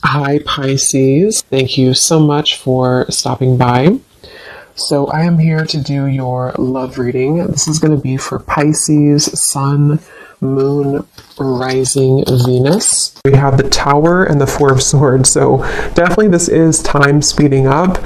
Hi, Pisces. Thank you so much for stopping by. So, I am here to do your love reading. This is going to be for Pisces, Sun, Moon, Rising, Venus. We have the Tower and the Four of Swords. So, definitely this is time speeding up.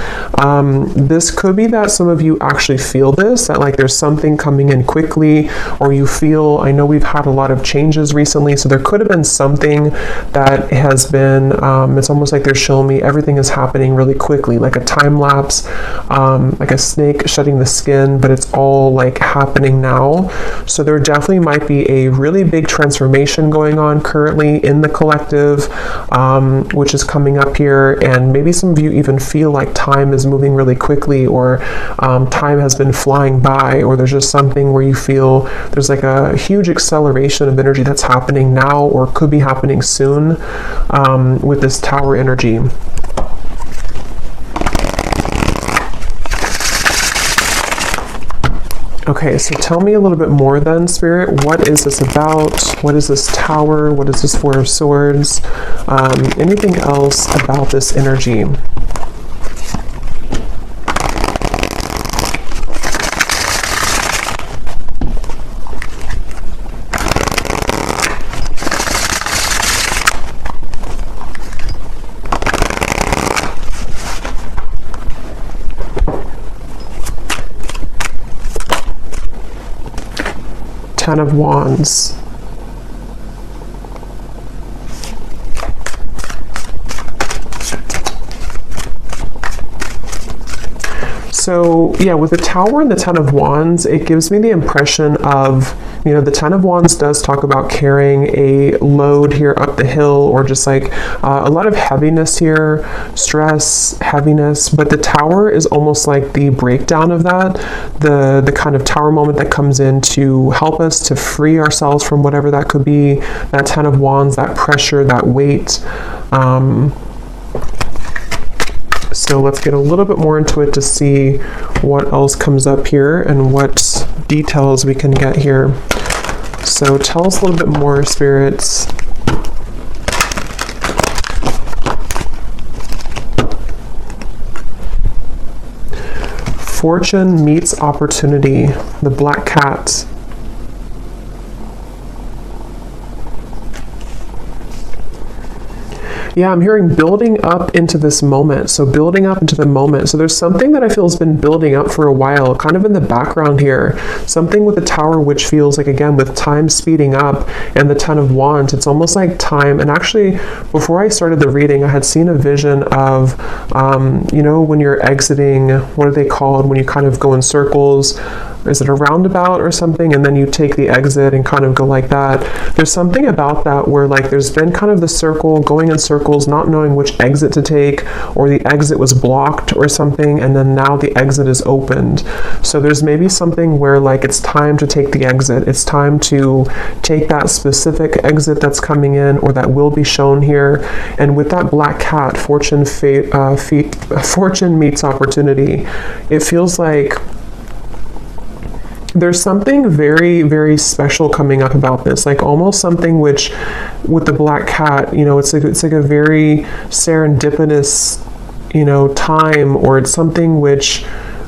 This could be that some of you actually feel this, that like there's something coming in quickly, or you feel, I know we've had a lot of changes recently, so there could have been something that has been, it's almost like they're showing me everything is happening really quickly, like a time lapse, like a snake shedding the skin, but it's all like happening now. So there definitely might be a really big transformation going on currently in the collective, which is coming up here. And maybe some of you even feel like time is moving really quickly, or time has been flying by, or there's just something where you feel there's like a huge acceleration of energy that's happening now or could be happening soon with this Tower energy. Okay, so tell me a little bit more then, Spirit. What is this about? What is this Tower? What is this Four of Swords? Anything else about this energy? Ten of Wands. So yeah, with the Tower and the Ten of Wands, it gives me the impression of, you know, the Ten of Wands does talk about carrying a load here up the hill, or just like a lot of heaviness here, stress, heaviness. But the Tower is almost like the breakdown of that, the kind of Tower moment that comes in to help us to free ourselves from whatever that could be, that Ten of Wands, that pressure, that weight. So let's get a little bit more into it to see what else comes up here and what details we can get here. So tell us a little bit more, spirits. Fortune meets opportunity, the Black Cat. Yeah, I'm hearing building up into this moment. So building up into the moment. So there's something that I feel has been building up for a while, kind of in the background here. Something with the Tower, which feels like, again, with time speeding up, and the Ten of Wands, it's almost like time. And actually, before I started the reading, I had seen a vision of, you know, when you're exiting, what are they called? When you kind of go in circles. Is it a roundabout or something? And then you take the exit and kind of go like that. There's something about that where like there's been kind of the circle, going in circles, not knowing which exit to take, or the exit was blocked or something, and then now the exit is opened. So there's maybe something where like it's time to take the exit. It's time to take that specific exit that's coming in, or that will be shown here. And with that Black Cat, fortune meets opportunity. It feels like there's something very, very special coming up about this, like almost something which, with the Black Cat, you know, it's like a very serendipitous, you know, time, or it's something which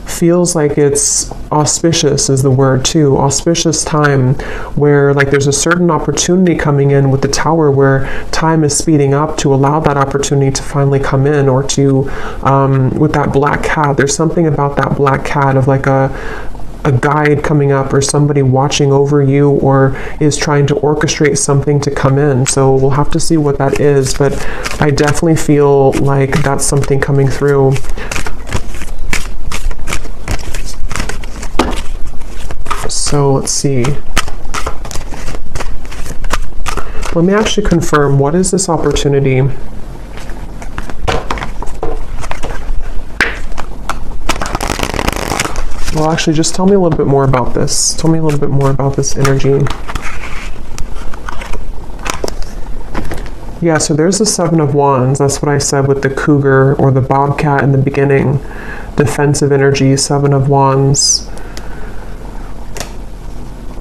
feels like it's auspicious is the word too, auspicious time, where like there's a certain opportunity coming in with the Tower, where time is speeding up to allow that opportunity to finally come in, or to, with that Black Cat, there's something about that Black Cat of like a guide coming up, or somebody watching over you, or is trying to orchestrate something to come in. So we'll have to see what that is, but I definitely feel like that's something coming through. So let's see. Let me actually confirm, what is this opportunity? Well, actually, just tell me a little bit more about this. Tell me a little bit more about this energy. Yeah, so there's the Seven of Wands. That's what I said with the cougar or the bobcat in the beginning. Defensive energy, Seven of Wands.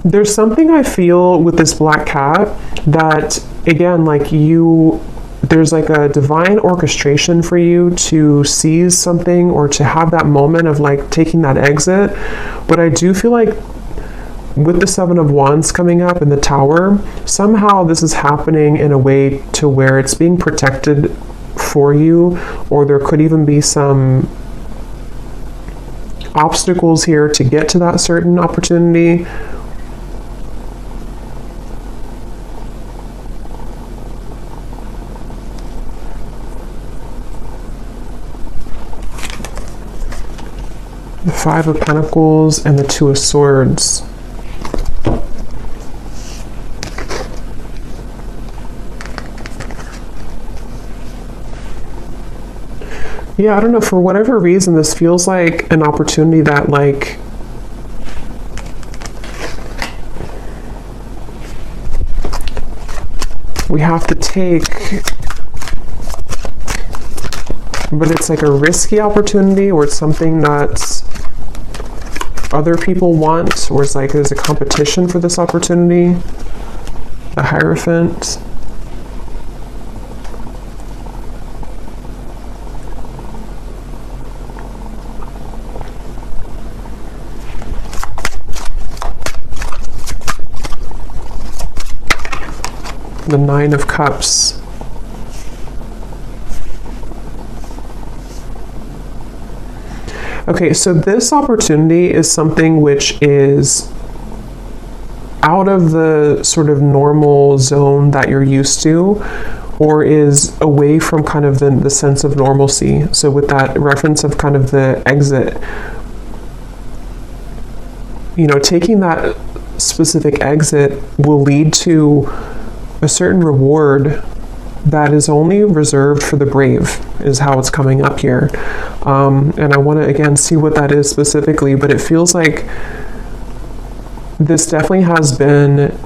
There's something I feel with this Black Cat that, again, like you there's like a divine orchestration for you to seize something or to have that moment of like taking that exit. But I do feel like with the Seven of Wands coming up in the Tower, somehow this is happening in a way to where it's being protected for you, or there could even be some obstacles here to get to that certain opportunity. The Five of Pentacles and the Two of Swords. Yeah, I don't know, for whatever reason, this feels like an opportunity that, like, we have to take, but it's like a risky opportunity, or it's something that other people want, or it's like there's a competition for this opportunity. The Hierophant. The Nine of Cups. Okay, so this opportunity is something which is out of the sort of normal zone that you're used to, or is away from kind of the sense of normalcy. So with that reference of kind of the exit, you know, taking that specific exit will lead to a certain reward that is only reserved for the brave, is how it's coming up here. And I want to again see what that is specifically, but it feels like this definitely has been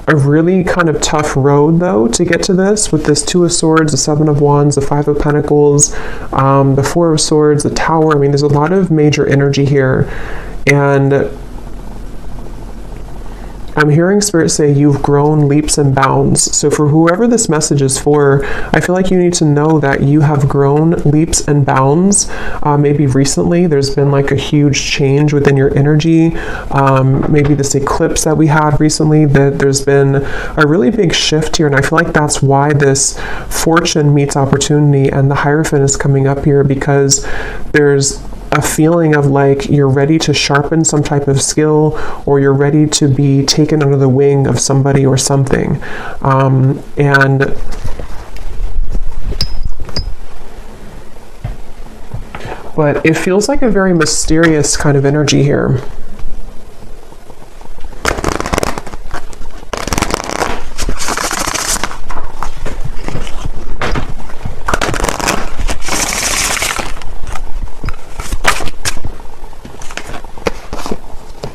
a really kind of tough road, though, to get to this, with this Two of Swords, the Seven of Wands, the Five of Pentacles, the Four of Swords, the Tower. I mean, there's a lot of major energy here, and I'm hearing Spirit say you've grown leaps and bounds. So for whoever this message is for, I feel like you need to know that you have grown leaps and bounds. Maybe recently there's been like a huge change within your energy. Maybe this eclipse that we had recently, that there's been a really big shift here. And I feel like that's why this fortune meets opportunity and the Hierophant is coming up here, because there's a feeling of like you're ready to sharpen some type of skill, or you're ready to be taken under the wing of somebody or something. But it feels like a very mysterious kind of energy here.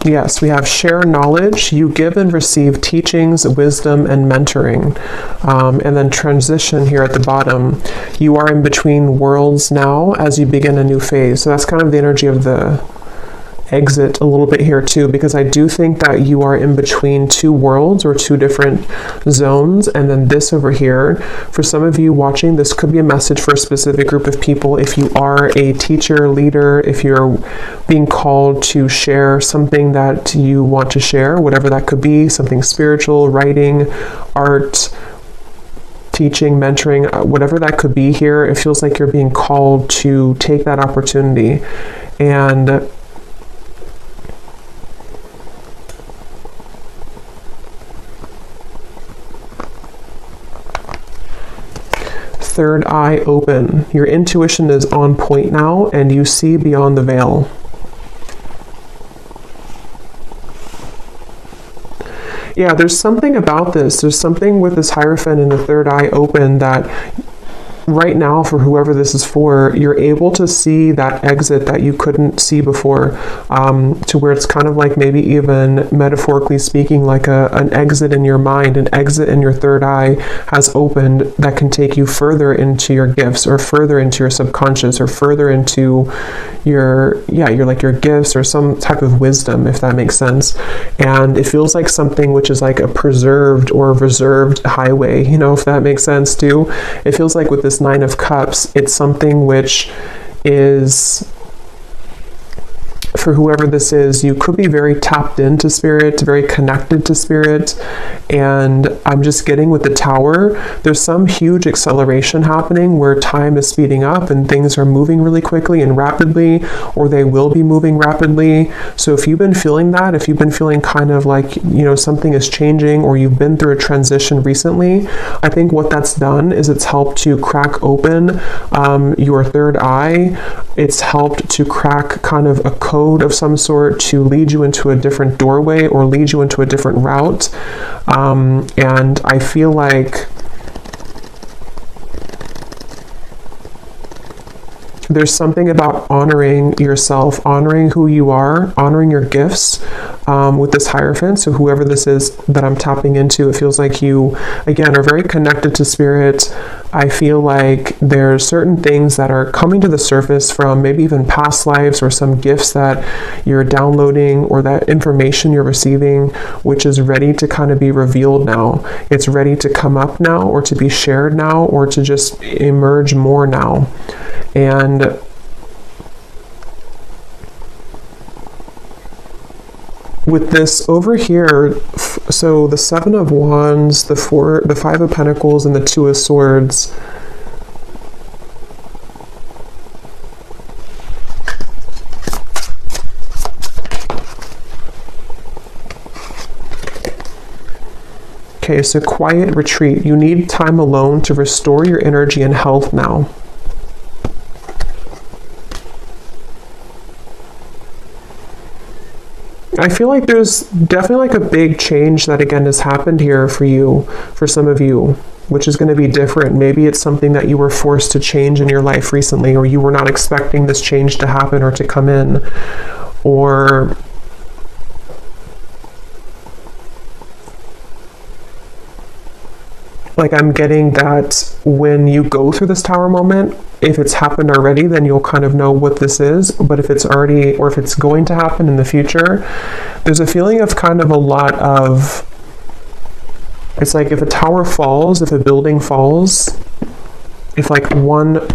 Yes, we have share knowledge. You give and receive teachings, wisdom, and mentoring. And then transition here at the bottom. You are in between worlds now as you begin a new phase. So that's kind of the energy of the exit a little bit here too, because I do think that you are in between two worlds or two different zones. And then this over here, for some of you watching, this could be a message for a specific group of people. If you are a teacher, leader, if you're being called to share something that you want to share, whatever that could be, something spiritual, writing, art, teaching, mentoring, whatever that could be here, it feels like you're being called to take that opportunity. And third eye open. Your intuition is on point now, and you see beyond the veil. Yeah, there's something about this. There's something with this Hierophant and the third eye open that right now, for whoever this is for, you're able to see that exit that you couldn't see before, to where it's kind of like, maybe even metaphorically speaking, like an exit in your mind, an exit in your third eye has opened that can take you further into your gifts, or further into your subconscious, or further into your gifts, or some type of wisdom, if that makes sense. And it feels like something which is like a preserved or reserved highway, if that makes sense too. It feels like with this Nine of Cups, it's something which is, for whoever this is, you could be very tapped into spirit, very connected to spirit. And I'm just getting with the Tower, there's some huge acceleration happening where time is speeding up and things are moving really quickly and rapidly, or they will be moving rapidly. So if you've been feeling that, if you've been feeling kind of like, something is changing, or you've been through a transition recently, I think what that's done is it's helped to crack open your third eye. It's helped to crack kind of a code of some sort to lead you into a different doorway, or lead you into a different route. And I feel like there's something about honoring yourself, honoring who you are, honoring your gifts, with this Hierophant. So whoever this is that I'm tapping into, it feels like you, again, are very connected to spirit. I feel like there's certain things that are coming to the surface from maybe even past lives, or some gifts that you're downloading, or that information you're receiving, which is ready to kind of be revealed now. It's ready to come up now, or to be shared now, or to just emerge more now. And with this over here, so the Seven of Wands, the Five of Pentacles, and the Two of Swords, okay, so quiet retreat. You need time alone to restore your energy and health now. I feel like there's definitely like a big change that again has happened here for you, for some of you, which is going to be different. Maybe it's something that you were forced to change in your life recently, or you were not expecting this change to happen or to come in, or like I'm getting that when you go through this Tower moment, if it's happened already, then you'll kind of know what this is. But if it's already, or if it's going to happen in the future, there's a feeling of kind of a lot of, it's like if a tower falls, if a building falls, if like one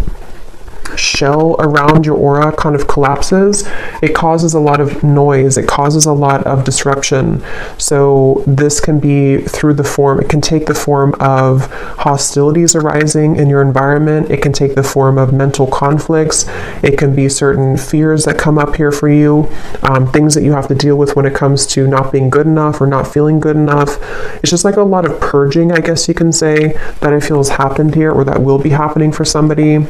shell around your aura kind of collapses, it causes a lot of noise, it causes a lot of disruption. So this can be through the form, it can take the form of hostilities arising in your environment, it can take the form of mental conflicts, it can be certain fears that come up here for you, things that you have to deal with when it comes to not being good enough or not feeling good enough. It's just like a lot of purging, I guess you can say, that I feel has happened here, or that will be happening for somebody.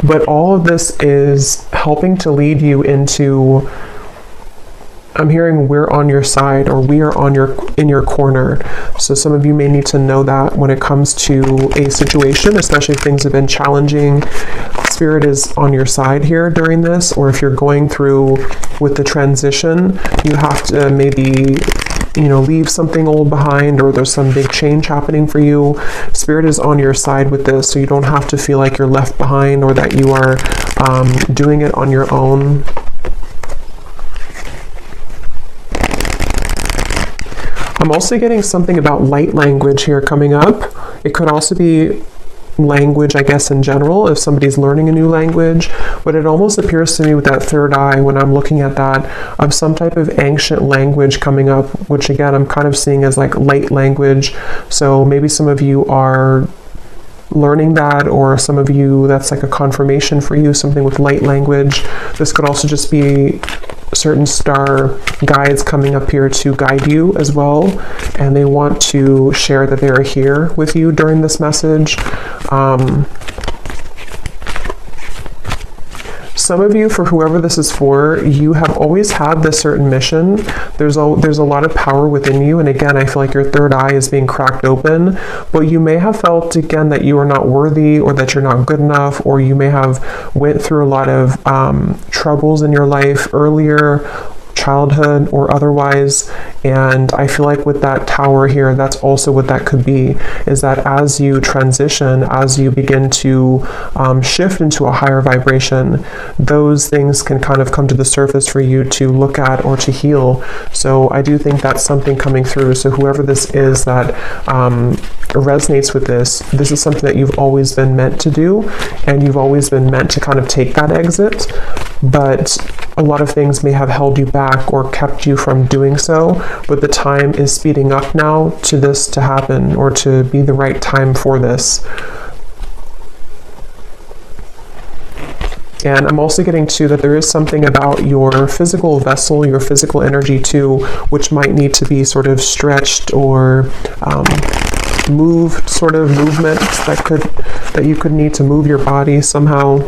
But all of this is helping to lead you into, I'm hearing we're on your side, or we are in your corner. So some of you may need to know that when it comes to a situation, especially if things have been challenging, Spirit is on your side here during this. Or if you're going through with the transition, you have to maybe leave something old behind, or there's some big change happening for you. Spirit is on your side with this, so you don't have to feel like you're left behind, or that you are doing it on your own. I'm also getting something about light language here coming up. It could also be language, I guess, in general, if somebody's learning a new language, but it almost appears to me with that third eye, when I'm looking at that, of some type of ancient language coming up, which again, I'm kind of seeing as like light language. So maybe some of you are learning that, or some of you, that's like a confirmation for you, something with light language. This could also just be certain star guides coming up here to guide you as well, and they want to share that they are here with you during some of you, for whoever this is for, you have always had this certain mission. There's a lot of power within you, and again, I feel like your third eye is being cracked open, but you may have felt again that you are not worthy, or that you're not good enough, or you may have went through a lot of troubles in your life earlier, childhood or otherwise. And I feel like with that tower here, that's also what that could be, is that as you transition, as you begin to shift into a higher vibration, those things can kind of come to the surface for you to look at or to heal. So I do think that's something coming through. So whoever this is that resonates with this is something that you've always been meant to do, and you've always been meant to kind of take that exit, but a lot of things may have held you back or kept you from doing so, but the time is speeding up now to this to happen, or to be the right time for this. And I'm also getting to that there is something about your physical vessel, your physical energy too, which might need to be sort of stretched or moved, sort of movements that you could need to move your body somehow.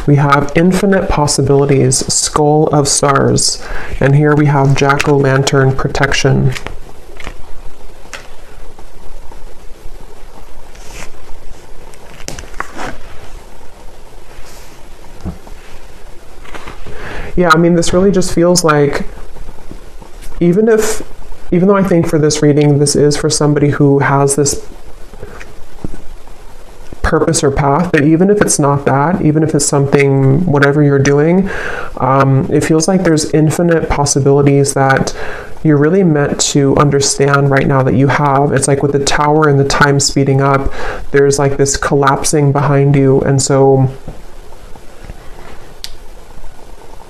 We have infinite possibilities, skull of stars, and here we have jack-o'-lantern protection. Yeah, I mean, this really just feels like, even though I think for this reading, this is for somebody who has this purpose or path, but even if it's not that, even if it's something, whatever you're doing, it feels like there's infinite possibilities that you're really meant to understand right now that you have. It's like with the tower and the time speeding up, there's like this collapsing behind you, and so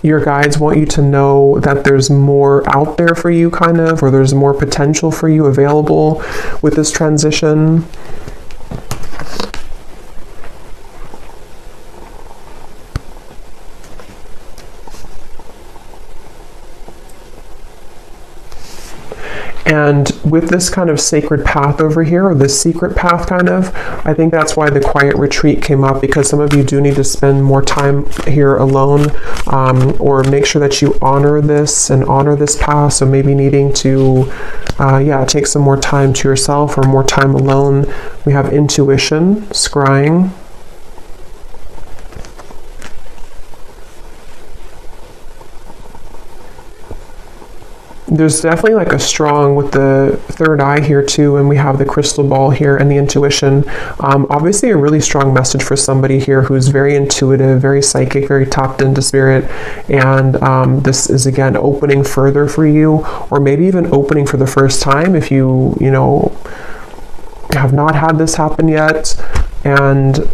your guides want you to know that there's more out there for you, kind of, or there's more potential for you available with this transition. And with this kind of sacred path over here, or this secret path kind of, I think that's why the quiet retreat came up, because some of you do need to spend more time here alone, or make sure that you honor this and honor this path. So maybe needing to, take some more time to yourself or more time alone. We have intuition, scrying. There's definitely like a strong with the third eye here too, and we have the crystal ball here and the intuition. Obviously a really strong message for somebody here who's very intuitive, very psychic, very tapped into spirit, and this is again opening further for you, or maybe even opening for the first time if you have not had this happen yet. And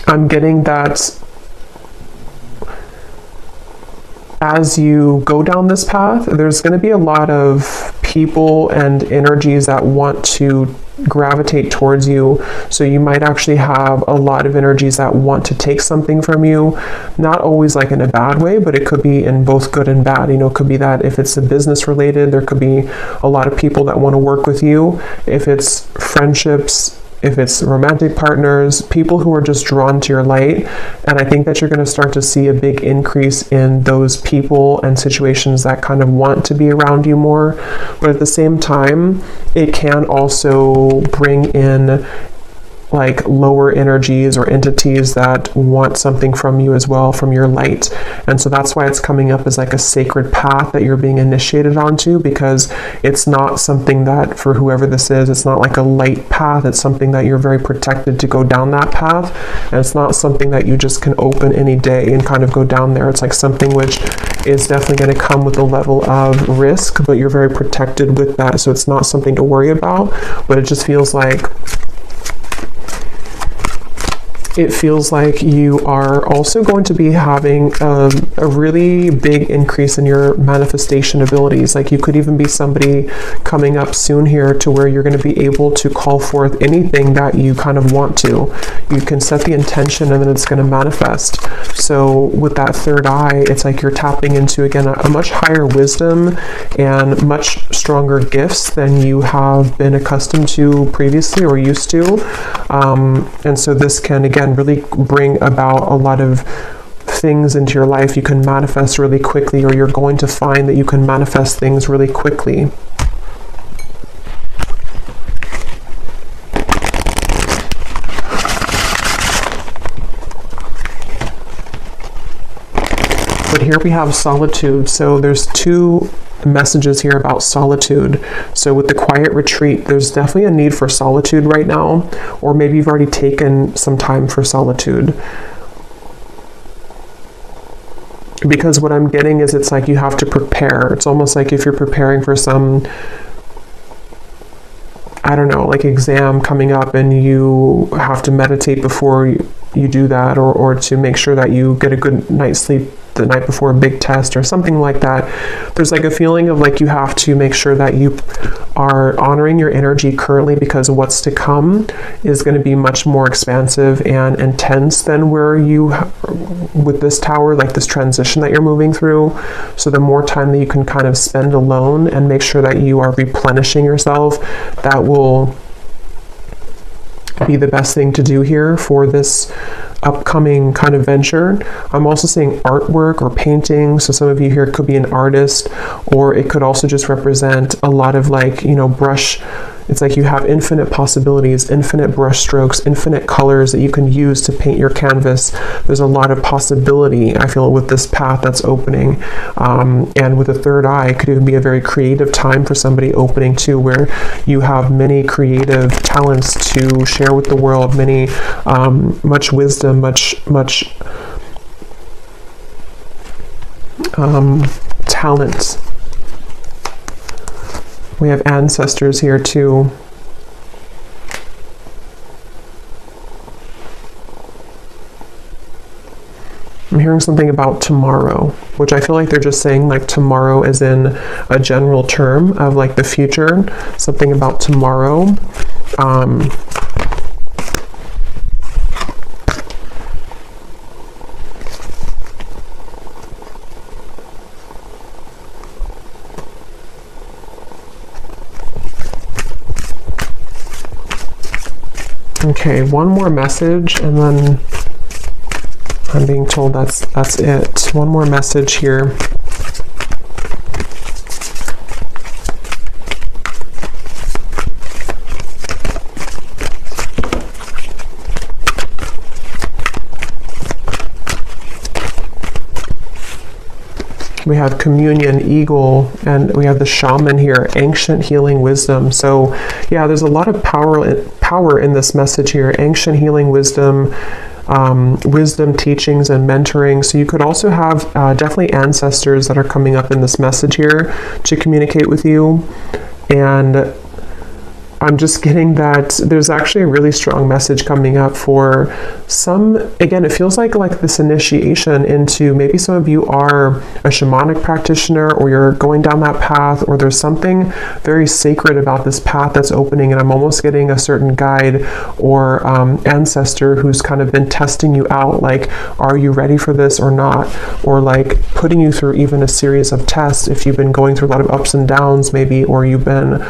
I'm getting that as you go down this path, there's going to be a lot of people and energies that want to gravitate towards you. So you might actually have a lot of energies that want to take something from you, not always like in a bad way, but it could be in both good and bad. It could be that if it's a business related, there could be a lot of people that want to work with you. If it's friendships, if it's romantic partners, people who are just drawn to your light. And I think that you're going to start to see a big increase in those people and situations that kind of want to be around you more. But at the same time, it can also bring in like lower energies or entities that want something from you as well, from your light. And so that's why it's coming up as like a sacred path that you're being initiated onto, because it's not something that, for whoever this is, it's not like a light path. It's something that you're very protected to go down that path. And it's not something that you just can open any day and kind of go down there. It's like something which is definitely going to come with a level of risk, but you're very protected with that. So it's not something to worry about, but it just feels like you are also going to be having a really big increase in your manifestation abilities. Like you could even be somebody coming up soon here to where you're going to be able to call forth anything that you kind of want to. you can set the intention and then it's going to manifest. So with that third eye, it's like you're tapping into, again, a much higher wisdom and much stronger gifts than you have been accustomed to previously or used to. And so this can, again, really bring about a lot of things into your life. You can manifest really quickly, or you're going to find that you can manifest things really quickly. But here we have solitude. So there's two messages here about solitude. So with the quiet retreat, there's definitely a need for solitude right now, or maybe you've already taken some time for solitude. Because what I'm getting is it's like you have to prepare. It's almost like if you're preparing for some, I don't know, like exam coming up, and you have to meditate before you do that, or to make sure that you get a good night's sleep the night before a big test or something like that. There's like a feeling of like you have to make sure that you are honoring your energy currently, because what's to come is going to be much more expansive and intense than where you, with this tower, like this transition that you're moving through. So the more time that you can kind of spend alone and make sure that you are replenishing yourself, that will be the best thing to do here for this upcoming kind of venture. I'm also seeing artwork or painting. So some of you here could be an artist, or it could also just represent a lot of like, you know, brush. It's like you have infinite possibilities, infinite brush strokes, infinite colors that you can use to paint your canvas. There's a lot of possibility, I feel, with this path that's opening. And with the third eye, it could even be a very creative time for somebody opening too, where you have many creative talents to share with the world, many, much wisdom, much talent. We have ancestors here too. I'm hearing something about tomorrow, which I feel like they're just saying like tomorrow as in a general term of like the future, something about tomorrow. Okay, one more message, and then I'm being told that's it. One more message here. We have communion, eagle, and we have the shaman here, ancient healing wisdom. So yeah, there's a lot of power in this message here. Ancient healing wisdom, wisdom teachings and mentoring. So you could also have definitely ancestors that are coming up in this message here to communicate with you. And I'm just getting that there's actually a really strong message coming up for some. Again, it feels like this initiation into, maybe some of you are a shamanic practitioner, or you're going down that path, or there's something very sacred about this path that's opening, and I'm almost getting a certain guide or ancestor who's kind of been testing you out, like, are you ready for this or not? Or like putting you through even a series of tests if you've been going through a lot of ups and downs maybe, or you've been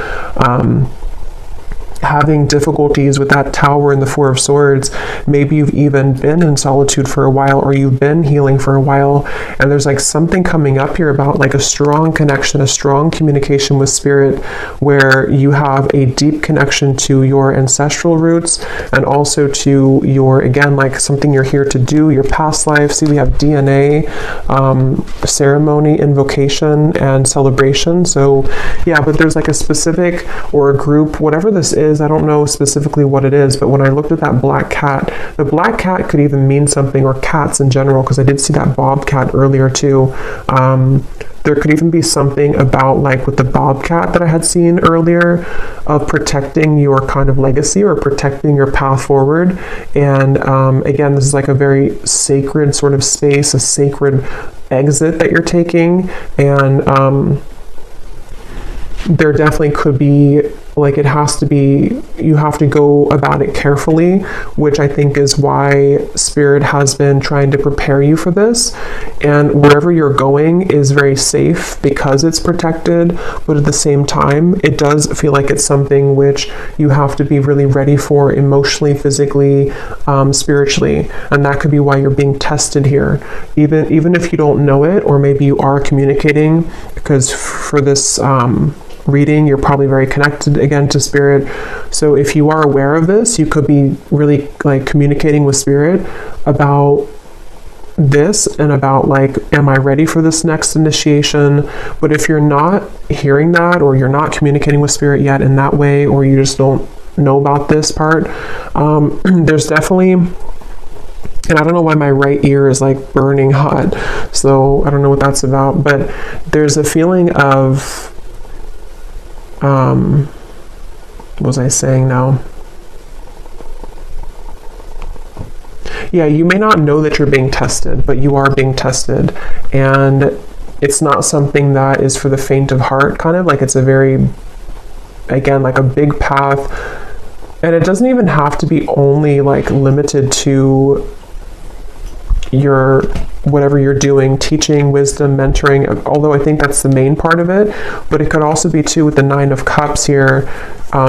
having difficulties with that tower and the Four of Swords. Maybe you've even been in solitude for a while, or you've been healing for a while, and there's like something coming up here about like a strong connection, a strong communication with spirit, where you have a deep connection to your ancestral roots, and also to your, again, like something you're here to do, your past life. See, we have DNA, ceremony, invocation, and celebration. So yeah, but there's like a specific, or a group, whatever this is, I don't know specifically what it is, but when I looked at that black cat, the black cat could even mean something, or cats in general, because I did see that bobcat earlier too. There could even be something about, like with the bobcat that I had seen earlier, of protecting your kind of legacy or protecting your path forward. And again, this is like a very sacred sort of space, a sacred exit that you're taking. And there definitely could be like it has to be, you have to go about it carefully, which I think is why Spirit has been trying to prepare you for this. And wherever you're going is very safe because it's protected, but at the same time, it does feel like it's something which you have to be really ready for emotionally, physically, spiritually. And that could be why you're being tested here. Even if you don't know it, or maybe you are communicating, because for this reading, you're probably very connected again to Spirit. So if you are aware of this, you could be really like communicating with Spirit about this and about like, am I ready for this next initiation? But if you're not hearing that, or you're not communicating with Spirit yet in that way, or you just don't know about this part, there's definitely, and I don't know why my right ear is like burning hot, so I don't know what that's about, but there's a feeling of what was I saying now? Yeah, you may not know that you're being tested, but you are being tested. And it's not something that is for the faint of heart, kind of like it's a very, again, like a big path. And it doesn't even have to be only like limited to your whatever you're doing, teaching, wisdom, mentoring, although I think that's the main part of it. But it could also be too with the 9 of Cups here.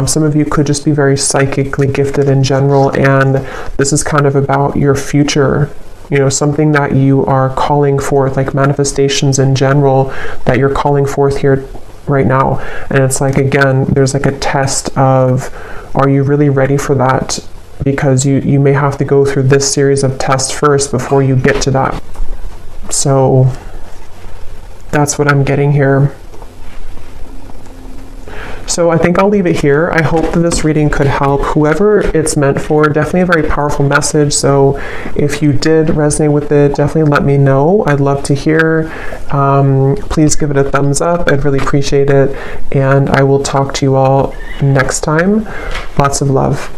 Some of you could just be very psychically gifted in general, and this is kind of about your future, you know, something that you are calling forth, like manifestations in general that you're calling forth here right now. And it's like, again, there's like a test of, are you really ready for that? Because you may have to go through this series of tests first before you get to that. So that's what I'm getting here. So I think I'll leave it here. I hope that this reading could help whoever it's meant for. Definitely a very powerful message. So if you did resonate with it, definitely let me know. I'd love to hear. Please give it a thumbs up. I'd really appreciate it. And I will talk to you all next time. Lots of love.